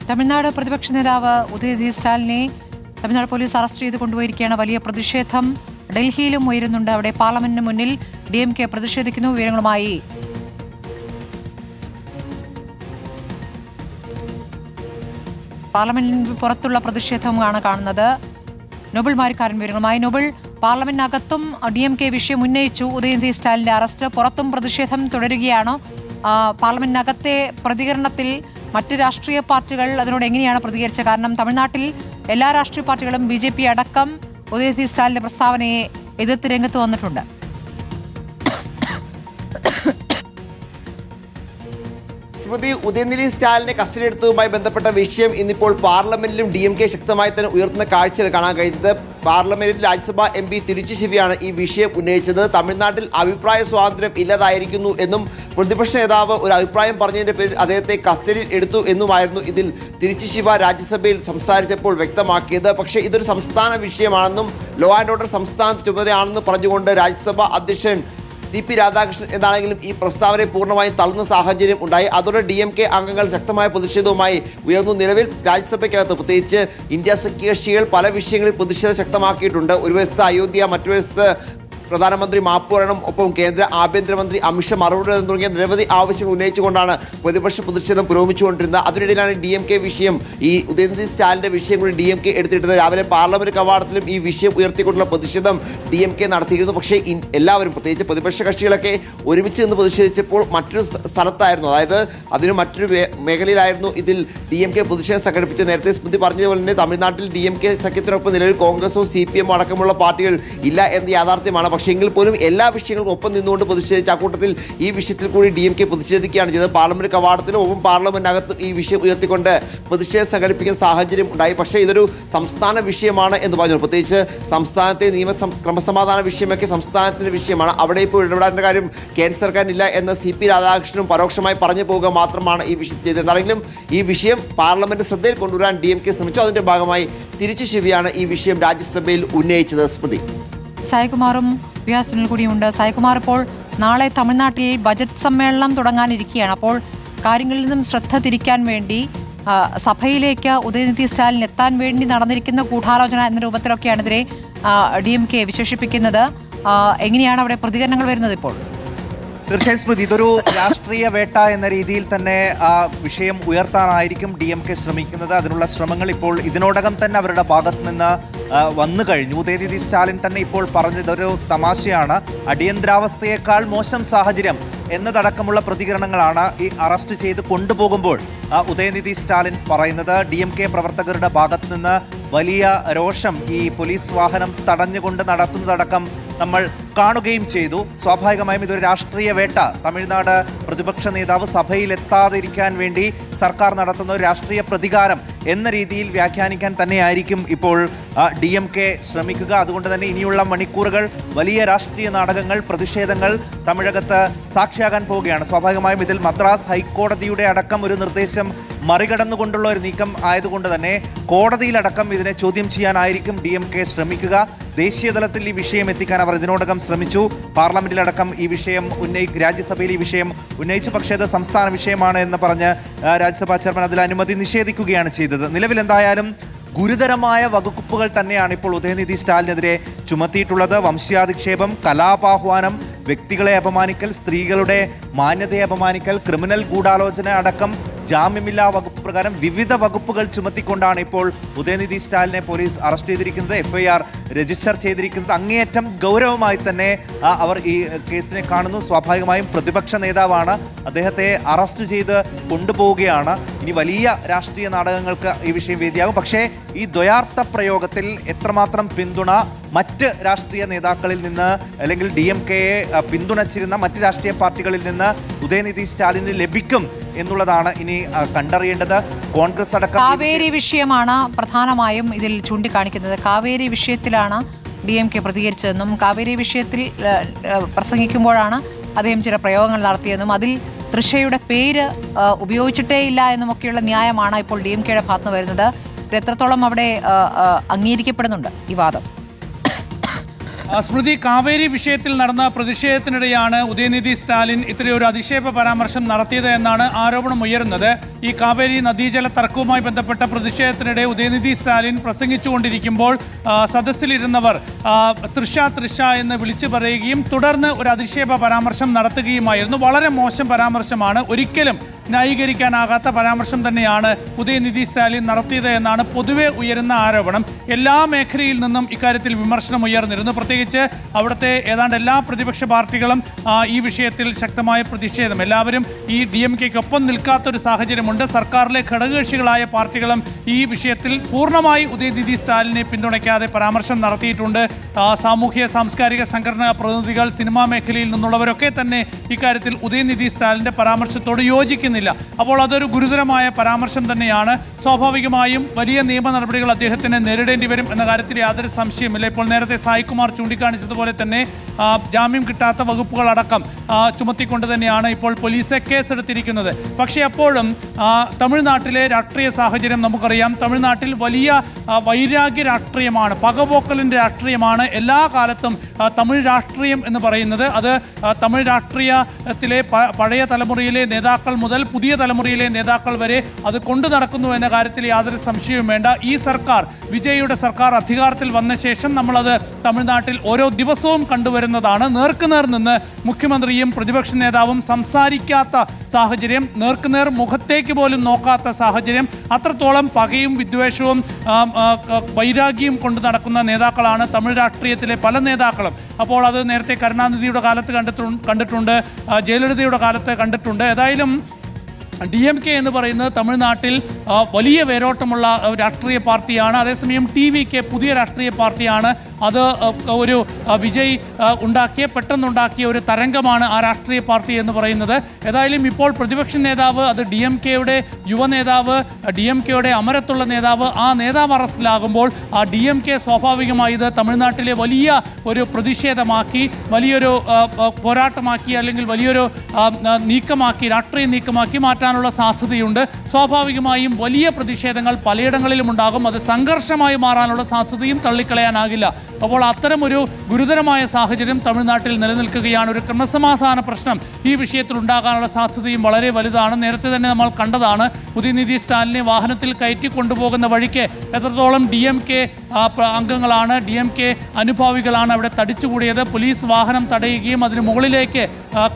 തമിഴ്നാട് പ്രതിപക്ഷ നേതാവ് Udhayanidhi സ്റ്റാലിനെ Tamil Nadu police arrest ചെയ്ത് കൊണ്ടുപോയിരിക്കുകയാണ്. വലിയ പ്രതിഷേധം ഡൽഹിയിലും ഉയരുന്നുണ്ട്. അവിടെ പാർലമെന്റിന് മുന്നിൽ DMK പ്രതിഷേധിക്കുന്നു. വിവരങ്ങളുമായി പാർലമെന്റിന് പുറത്തുള്ള പ്രതിഷേധമാണ് കാണുന്നത്. നോബിൾ മാരിക്കാരൻ വിവരങ്ങളുമായി. നോബിൾ, പാർലമെന്റിനകത്തും DMK വിഷയം ഉന്നയിച്ചു. ഉദയനിധി സ്റ്റാലിന്റെ അറസ്റ്റ്, പുറത്തും പ്രതിഷേധം തുടരുകയാണ്. പാർലമെന്റിനകത്തെ പ്രതികരണത്തിൽ മറ്റ് രാഷ്ട്രീയ പാർട്ടികൾ അതിനോട് എങ്ങനെയാണ് പ്രതികരിച്ചത്? കാരണം തമിഴ്നാട്ടിൽ എല്ലാ രാഷ്ട്രീയ പാർട്ടികളും BJP അടക്കം ഉദയനിധി സ്റ്റാലിന്റെ പ്രസ്താവനയെ എതിർത്ത് രംഗത്ത് വന്നിട്ടുണ്ട്. ഉദയനിധി സ്റ്റാലിനെ കസ്റ്റഡി എടുത്തതുമായി ബന്ധപ്പെട്ട വിഷയം ഇന്നിപ്പോൾ പാർലമെന്റിലും DMK ശക്തമായി തന്നെ ഉയർത്തുന്ന കാഴ്ചകൾ കാണാൻ കഴിയുന്നത്. പാർലമെന്റിൽ രാജ്യസഭാ MP തിരുച്ചി ശിവയാണ് ഈ വിഷയം ഉന്നയിച്ചത്. തമിഴ്നാട്ടിൽ അഭിപ്രായ സ്വാതന്ത്ര്യം ഇല്ലാതായിരിക്കുന്നു എന്നും പ്രതിപക്ഷ നേതാവ് ഒരു അഭിപ്രായം പറഞ്ഞതിന്റെ പേരിൽ അദ്ദേഹത്തെ കസ്റ്റഡിയിൽ എടുത്തു എന്നുമായിരുന്നു ഇതിൽ തിരുച്ചി ശിവ രാജ്യസഭയിൽ സംസാരിച്ചപ്പോൾ വ്യക്തമാക്കിയത്. പക്ഷേ ഇതൊരു സംസ്ഥാന വിഷയമാണെന്നും ലോ ആൻഡ് ഓർഡർ സംസ്ഥാന ചുമതലയാണെന്ന് പറഞ്ഞുകൊണ്ട് രാജ്യസഭാ അധ്യക്ഷൻ CP രാധാകൃഷ്ണൻ എന്നാണെങ്കിലും ഈ പ്രസ്താവനയെ പൂർണ്ണമായും തള്ളുന്ന സാഹചര്യം ഉണ്ടായി. അതോടെ DMK അംഗങ്ങൾ ശക്തമായ പ്രതിഷേധവുമായി ഉയർന്നു. നിലവിൽ രാജ്യസഭയ്ക്കകത്ത് പ്രത്യേകിച്ച് ഇന്ത്യ സഖ്യകക്ഷികൾ പല വിഷയങ്ങളിൽ പ്രതിഷേധം ശക്തമാക്കിയിട്ടുണ്ട്. ഒരു വശത്ത് അയോധ്യ, മറ്റൊരു വശത്ത് പ്രധാനമന്ത്രി മാപ്പ് പറയണം, ഒപ്പം കേന്ദ്ര ആഭ്യന്തരമന്ത്രി അമിത്ഷാ മറുപടി തുടങ്ങിയ നിരവധി ആവശ്യങ്ങൾ ഉന്നയിച്ചുകൊണ്ടാണ് പ്രതിപക്ഷ പ്രതിഷേധം പുരോഗമിച്ചുകൊണ്ടിരുന്നത്. അതിനിടയിലാണ് DMK വിഷയം, ഈ ഉദയനിധി സ്റ്റാലിന്റെ വിഷയം കൂടി DMK എടുത്തിട്ടത്. രാവിലെ പാർലമെന്റ് കവാടത്തിലും ഈ വിഷയം ഉയർത്തിക്കൊണ്ടുള്ള പ്രതിഷേധം DMK നടത്തിയിരുന്നു. പക്ഷേ എല്ലാവരും, പ്രത്യേകിച്ച് പ്രതിപക്ഷ കക്ഷികളൊക്കെ ഒരുമിച്ച് നിന്ന് പ്രതിഷേധിച്ചപ്പോൾ മറ്റൊരു സ്ഥലത്തായിരുന്നു, അതായത് അതിന് മറ്റൊരു മേഖലയിലായിരുന്നു ഇതിൽ DMK പ്രതിഷേധം സംഘടിപ്പിച്ചത്. നേരത്തെ സ്മൃതി പറഞ്ഞതുപോലെ തന്നെ തമിഴ്നാട്ടിൽ DMK സഖ്യത്തിനൊപ്പം നിലവിൽ കോൺഗ്രസോ CPM അടക്കമുള്ള പാർട്ടികൾ ഇല്ല എന്ന യാഥാർത്ഥ്യമാണ്. പക്ഷേ എങ്കിൽ പോലും എല്ലാ വിഷയങ്ങൾക്കും ഒപ്പം നിന്നുകൊണ്ട് പ്രതിഷേധിച്ച അക്കൂട്ടത്തിൽ ഈ വിഷയത്തിൽ കൂടി DMK പ്രതിഷേധിക്കുകയാണ് ചെയ്തത്. പാർലമെന്റ് കവാടത്തിലും ഒപ്പം പാർലമെന്റിനകത്ത് ഈ വിഷയം ഉയർത്തിക്കൊണ്ട് പ്രതിഷേധം സംഘടിപ്പിക്കുന്ന സാഹചര്യം ഉണ്ടായി. പക്ഷേ ഇതൊരു സംസ്ഥാന വിഷയമാണ് എന്ന് പറഞ്ഞു. പ്രത്യേകിച്ച് സംസ്ഥാനത്തെ ക്രമസമാധാന വിഷയമൊക്കെ സംസ്ഥാനത്തിന്റെ വിഷയമാണ്. അവിടെ ഇപ്പോൾ ഇടപെടേണ്ട കാര്യം കേന്ദ്ര സർക്കാരിനില്ല എന്ന് CP രാധാകൃഷ്ണനും പരോക്ഷമായി പറഞ്ഞു പോവുക മാത്രമാണ് ഈ വിഷയം ചെയ്തത്. എന്താണെങ്കിലും ഈ വിഷയം പാർലമെന്റ് ശ്രദ്ധയിൽ കൊണ്ടുവരാൻ DMK ശ്രമിച്ചു. അതിന്റെ ഭാഗമായി തിരിച്ചു ശിവയാണ് ഈ വിഷയം രാജ്യസഭയിൽ ഉന്നയിച്ചത്. സ്മൃതി, സായികുമാറും വ്യാസുനിൽ കൂടിയുണ്ട്. സായികുമാർ, ഇപ്പോൾ നാളെ തമിഴ്നാട്ടിൽ ബജറ്റ് സമ്മേളനം തുടങ്ങാനിരിക്കുകയാണ്. അപ്പോൾ കാര്യങ്ങളിൽ നിന്നും ശ്രദ്ധ തിരിക്കാൻ വേണ്ടി സഭയിലേക്ക് ഉദയനിധി സ്റ്റാലിൻ എത്താൻ വേണ്ടി നടന്നിരിക്കുന്ന ഗൂഢാലോചന എന്ന രൂപത്തിലൊക്കെയാണ് ഇതിനെ DMK വിശേഷിപ്പിക്കുന്നത്. എങ്ങനെയാണ് അവിടെ പ്രതികരണങ്ങൾ വരുന്നത് ഇപ്പോൾ? തീർച്ചയായും സ്മൃതി, ഇതൊരു രാഷ്ട്രീയ വേട്ട എന്ന രീതിയിൽ തന്നെ വിഷയം ഉയർത്താനായിരിക്കും DMK ശ്രമിക്കുന്നത്. അതിനുള്ള ശ്രമങ്ങൾ ഇപ്പോൾ ഇതിനോടകം തന്നെ അവരുടെ ഭാഗത്ത് നിന്ന് വന്നു കഴിഞ്ഞു. ഉദയനിധി സ്റ്റാലിൻ തന്നെ ഇപ്പോൾ പറഞ്ഞത് ഒരു തമാശയാണ്, അടിയന്തരാവസ്ഥയേക്കാൾ മോശം സാഹചര്യം എന്നതടക്കമുള്ള പ്രതികരണങ്ങളാണ് ഈ അറസ്റ്റ് ചെയ്ത് കൊണ്ടുപോകുമ്പോൾ ഉദയനിധി സ്റ്റാലിൻ പറയുന്നത്. DMK പ്രവർത്തകരുടെ ഭാഗത്ത് നിന്ന് വലിയ രോഷം ഈ പോലീസ് വാഹനം തടഞ്ഞുകൊണ്ട് നടത്തുന്നതടക്കം നമ്മൾ കാണുകയും ചെയ്തു. സ്വാഭാവികമായും ഇതൊരു രാഷ്ട്രീയ വേട്ട, തമിഴ്നാട് പ്രതിപക്ഷ നേതാവ് സഭയിലെത്താതിരിക്കാൻ വേണ്ടി സർക്കാർ നടത്തുന്ന ഒരു രാഷ്ട്രീയ പ്രതികാരം എന്ന രീതിയിൽ വ്യാഖ്യാനിക്കാൻ തന്നെയായിരിക്കും ഇപ്പോൾ DMK ശ്രമിക്കുക. അതുകൊണ്ട് തന്നെ ഇനിയുള്ള മണിക്കൂറുകൾ വലിയ രാഷ്ട്രീയ നാടകങ്ങൾ, പ്രതിഷേധങ്ങൾ തമിഴകത്ത് സാക്ഷിയാകാൻ പോവുകയാണ്. സ്വാഭാവികമായും ഇതിൽ മദ്രാസ് ഹൈക്കോടതിയുടെ അടക്കം ഒരു നിർദ്ദേശം മറികടന്നുകൊണ്ടുള്ള ഒരു നീക്കം ആയതുകൊണ്ട് തന്നെ കോടതിയിലടക്കം ഇതിനെ ചോദ്യം ചെയ്യാനായിരിക്കും DMK ശ്രമിക്കുക. ദേശീയ തലത്തിൽ ഈ വിഷയം എത്തിക്കാൻ അവർ ഇതിനോടകം ശ്രമിച്ചു. പാർലമെന്റിലടക്കം ഈ വിഷയം രാജ്യസഭയിൽ ഈ വിഷയം ഉന്നയിച്ചു. പക്ഷേ അത് സംസ്ഥാന വിഷയമാണ് എന്ന് പറഞ്ഞ് രാജ്യസഭാ ചെയർമാൻ അതിൽ അനുമതി നിഷേധിക്കുകയാണ് ചെയ്തത്. നിലവിൽ എന്തായാലും ഗുരുതരമായ വകുപ്പുകൾ തന്നെയാണ് ഇപ്പോൾ ഉദയനിധി സ്റ്റാലിനെതിരെ ചുമത്തിയിട്ടുള്ളത്. വംശീയാധിക്ഷേപം, കലാപാഹ്വാനം, വ്യക്തികളെ അപമാനിക്കൽ, സ്ത്രീകളുടെ മാന്യതയെ അപമാനിക്കൽ, ക്രിമിനൽ ഗൂഢാലോചന അടക്കം ജാമ്യമില്ലാ വകുപ്പ് പ്രകാരം വിവിധ വകുപ്പുകൾ ചുമത്തിക്കൊണ്ടാണ് ഇപ്പോൾ ഉദയനിധി സ്റ്റാലിനെ പോലീസ് അറസ്റ്റ് ചെയ്തിരിക്കുന്നത്, FIR രജിസ്റ്റർ ചെയ്തിരിക്കുന്നത്. അങ്ങേയറ്റം ഗൗരവമായി തന്നെ അവർ ഈ കേസിനെ കാണുന്നു. സ്വാഭാവികമായും പ്രതിപക്ഷ നേതാവാണ്, അദ്ദേഹത്തെ അറസ്റ്റ് ചെയ്ത് കൊണ്ടുപോവുകയാണ്. ഇനി വലിയ രാഷ്ട്രീയ നാടകങ്ങൾക്ക് ഈ വിഷയം വേദിയാകും. പക്ഷേ ഈ ദ്വയാർത്ഥ പ്രയോഗത്തിൽ എത്രമാത്രം പിന്തുണ മറ്റ് രാഷ്ട്രീയ നേതാക്കളിൽ നിന്ന്, അല്ലെങ്കിൽ DMKയെ പിന്തുണച്ചിരുന്ന മറ്റ് രാഷ്ട്രീയ പാർട്ടികളിൽ നിന്ന് ഉദയനിധി സ്റ്റാലിന് ലഭിക്കും എന്നുള്ളതാണ് ഇനി കണ്ടറിയേണ്ടത്. കോൺഗ്രസ് അടക്കം കാവേരി വിഷയമാണ് പ്രധാനമായും ഇതിൽ ചൂണ്ടിക്കാണിക്കുന്നത്. കാവേരി വിഷയത്തിലാണ് DMK പ്രതികരിച്ചതെന്നും കാവേരി വിഷയത്തിൽ പ്രസംഗിക്കുമ്പോഴാണ് അദ്ദേഹം ചില പ്രയോഗങ്ങൾ നടത്തിയെന്നും അതിൽ തൃഷയുടെ പേര് ഉപയോഗിച്ചിട്ടേയില്ല എന്നുമൊക്കെയുള്ള ന്യായമാണ് ഇപ്പോൾ DMKയുടെ ഭാഗത്ത് വരുന്നത്. ഇത് എത്രത്തോളം അവിടെ അംഗീകരിക്കപ്പെടുന്നുണ്ട് ഈ വാദം? സ്മൃതി, കാവേരി വിഷയത്തിൽ നടന്ന പ്രതിഷേധത്തിനിടെയാണ് ഉദയനിധി സ്റ്റാലിൻ ഇത്രയൊരു അധിക്ഷേപ പരാമർശം നടത്തിയത് എന്നാണ് ആരോപണം ഉയരുന്നത്. ഈ കാവേരി നദീജല തർക്കവുമായി ബന്ധപ്പെട്ട പ്രതിഷേധത്തിനിടെ ഉദയനിധി സ്റ്റാലിൻ പ്രസംഗിച്ചുകൊണ്ടിരിക്കുമ്പോൾ സദസ്സിലിരുന്നവർ തൃഷ എന്ന് വിളിച്ചു പറയുകയും തുടർന്ന് ഒരു അധിക്ഷേപ പരാമർശം നടത്തുകയുമായിരുന്നു. വളരെ മോശം പരാമർശമാണ്, ഒരിക്കലും ന്യായീകരിക്കാനാകാത്ത പരാമർശം തന്നെയാണ് ഉദയനിധി സ്റ്റാലിൻ നടത്തിയത് എന്നാണ് പൊതുവെ ഉയരുന്ന ആരോപണം. എല്ലാ മേഖലയിൽ നിന്നും ഇക്കാര്യത്തിൽ വിമർശനം ഉയർന്നിരുന്നു. പ്രത്യേകിച്ച് അവിടുത്തെ ഏതാണ്ട് എല്ലാ പ്രതിപക്ഷ പാർട്ടികളും ഈ വിഷയത്തിൽ ശക്തമായ പ്രതിഷേധം, എല്ലാവരും ഈ DMK-ക്കൊപ്പം നിൽക്കാത്തൊരു സാഹചര്യമുണ്ട്. സർക്കാരിലെ ഘടകകക്ഷികളായ പാർട്ടികളും ഈ വിഷയത്തിൽ പൂർണ്ണമായി ഉദയനിധി സ്റ്റാലിനെ പിന്തുണയ്ക്കാതെ പരാമർശം നടത്തിയിട്ടുണ്ട്. സാമൂഹ്യ സാംസ്കാരിക സംഘടനാ പ്രതിനിധികൾ, സിനിമാ മേഖലയിൽ നിന്നുള്ളവരൊക്കെ തന്നെ ഇക്കാര്യത്തിൽ ഉദയനിധി സ്റ്റാലിന്റെ പരാമർശത്തോട് യോജിക്കുന്നില്ല. അപ്പോൾ അതൊരു ഗുരുതരമായ പരാമർശം തന്നെയാണ്. സ്വാഭാവികമായും വലിയ നിയമ നടപടികൾ അദ്ദേഹത്തിന് നേരിടേണ്ടി വരും എന്ന കാര്യത്തിൽ യാതൊരു സംശയമില്ല. ഇപ്പോൾ നേരത്തെ സായികുമാർ ചൂണ്ടിക്കാണിച്ചതുപോലെ തന്നെ ജാമ്യം കിട്ടാത്ത വകുപ്പുകളടക്കം ചുമത്തിക്കൊണ്ട് തന്നെയാണ് ഇപ്പോൾ പോലീസ് കേസെടുത്തിരിക്കുന്നത്. പക്ഷേ അപ്പോഴും തമിഴ്നാട്ടിലെ രാഷ്ട്രീയ സാഹചര്യം നമുക്കറിയാം. തമിഴ്നാട്ടിൽ വലിയ വൈരാഗ്യ രാഷ്ട്രീയമാണ്, പകപോക്കലിൻ്റെ രാഷ്ട്രീയമാണ് എല്ലാ കാലത്തും തമിഴ് രാഷ്ട്രീയം എന്ന് പറയുന്നത്. അത് തമിഴ് രാഷ്ട്രീയത്തിലെ പഴയ തലമുറയിലെ നേതാക്കൾ മുതൽ പുതിയ തലമുറയിലെ നേതാക്കൾ വരെ അത് കൊണ്ടു നടക്കുന്നു എന്ന കാര്യത്തിൽ യാതൊരു സംശയവും വേണ്ട. ഈ സർക്കാർ, വിജയുടെ സർക്കാർ അധികാരത്തിൽ വന്ന ശേഷം നമ്മളത് തമിഴ്നാട്ടിൽ ഓരോ ദിവസവും കണ്ടുവരുന്നതാണ്. നേർക്കുനേർ നിന്ന് മുഖ്യമന്ത്രിയും പ്രതിപക്ഷ നേതാവും സംസാരിക്കാത്ത സാഹചര്യം, നേർക്കുനേർ മുഖത്തേക്ക് പോലും നോക്കാത്ത സാഹചര്യം, അത്രത്തോളം പകയും വിദ്വേഷവും വൈരാഗ്യവും കൊണ്ട് നടക്കുന്ന നേതാക്കളാണ് തമിഴ് രാഷ്ട്രീയത്തിലെ പല നേതാക്കളും. അപ്പോൾ അത് നേരത്തെ കരുണാനിധിയുടെ കാലത്ത് കണ്ടിട്ടുണ്ട്, ജയലളിതയുടെ കാലത്ത് കണ്ടിട്ടുണ്ട്. ഏതായാലും DMK എന്ന് പറയുന്നത് തമിഴ്നാട്ടിൽ വലിയ വേരോട്ടമുള്ള രാഷ്ട്രീയ പാർട്ടിയാണ്. അതേസമയം TVK പുതിയ രാഷ്ട്രീയ പാർട്ടിയാണ്. അത് ഒരു വിജയ് പെട്ടെന്നുണ്ടാക്കിയ ഒരു തരംഗമാണ് ആ രാഷ്ട്രീയ പാർട്ടി എന്ന് പറയുന്നത്. ഏതായാലും ഇപ്പോൾ പ്രതിപക്ഷ നേതാവ്, അത് DMK-യുടെ യുവ നേതാവ്, DMK-യുടെ അമരത്തുള്ള നേതാവ്, ആ നേതാവ് അറസ്റ്റിലാകുമ്പോൾ ആ DMK സ്വാഭാവികമായി ഇത് തമിഴ്നാട്ടിലെ വലിയ ഒരു പ്രതിഷേധമാക്കി, വലിയൊരു പോരാട്ടമാക്കി, അല്ലെങ്കിൽ വലിയൊരു നീക്കമാക്കി, രാഷ്ട്രീയ നീക്കമാക്കി മാറ്റാനുള്ള സാധ്യതയുണ്ട്. സ്വാഭാവികമായും വലിയ പ്രതിഷേധങ്ങൾ പലയിടങ്ങളിലും ഉണ്ടാകും. അത് സംഘർഷമായി മാറാനുള്ള സാധ്യതയും തള്ളിക്കളയാനാകില്ല. അപ്പോൾ അത്തരമൊരു ഗുരുതരമായ സാഹചര്യം തമിഴ്നാട്ടിൽ നിലനിൽക്കുകയാണ്. ഒരു ക്രമസമാധാന പ്രശ്നം ഈ വിഷയത്തിൽ ഉണ്ടാകാനുള്ള സാധ്യതയും വളരെ വലുതാണ്. നേരത്തെ തന്നെ നമ്മൾ കണ്ടതാണ്, ഉദയനിധി സ്റ്റാലിനെ വാഹനത്തിൽ കയറ്റി കൊണ്ടുപോകുന്ന വഴിക്ക് എത്രത്തോളം DMK അംഗങ്ങളാണ്, DMK അനുഭാവികളാണ് അവിടെ തടിച്ചുകൂടിയത്. പോലീസ് വാഹനം തടയുകയും അതിന് മുകളിലേക്ക്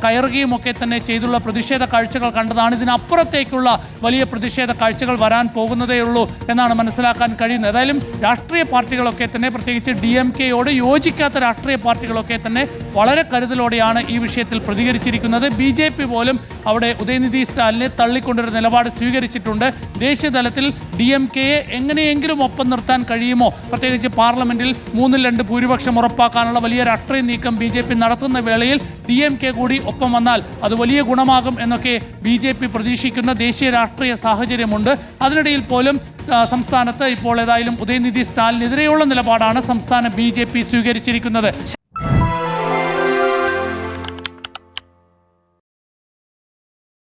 കയറുകയും ഒക്കെ തന്നെ ചെയ്തുള്ള പ്രതിഷേധ കാഴ്ചകൾ കണ്ടതാണ്. ഇതിനപ്പുറത്തേക്കുള്ള വലിയ പ്രതിഷേധ കാഴ്ചകൾ വരാൻ പോകുന്നതേയുള്ളൂ എന്നാണ് മനസ്സിലാക്കാൻ കഴിയുന്നത്. ഏതായാലും രാഷ്ട്രീയ പാർട്ടികളൊക്കെ തന്നെ, പ്രത്യേകിച്ച് DMK-യോട് യോജിക്കാത്ത രാഷ്ട്രീയ പാർട്ടികളൊക്കെ തന്നെ വളരെ കരുതലോടെയാണ് ഈ വിഷയത്തിൽ പ്രതികരിച്ചിരിക്കുന്നത്. BJP പോലും അവിടെ ഉദയനിധി സ്റ്റാലിനെ തള്ളിക്കൊണ്ടൊരു നിലപാട് സ്വീകരിച്ചിട്ടുണ്ട്. ദേശീയ തലത്തിൽ DMK-യെ എങ്ങനെയെങ്കിലും ഒപ്പം നിർത്താൻ കഴിയുമോ, പ്രത്യേകിച്ച് പാർലമെന്റിൽ 3/2 ഭൂരിപക്ഷം ഉറപ്പാക്കാനുള്ള വലിയ രാഷ്ട്രീയ നീക്കം BJP നടത്തുന്ന വേളയിൽ DMK കൂടി ഒപ്പം വന്നാൽ അത് വലിയ ഗുണമാകും എന്നൊക്കെ BJP പ്രതീക്ഷിക്കുന്ന ദേശീയ രാഷ്ട്രീയ സാഹചര്യമുണ്ട്. അതിനിടയിൽ പോലും സംസ്ഥാനത്ത് ഇപ്പോൾ ഏതായാലും ഉദയനിധി സ്റ്റാലിനെതിരെയുള്ള നിലപാടാണ് സംസ്ഥാന BJP സ്വീകരിച്ചിരിക്കുന്നത്.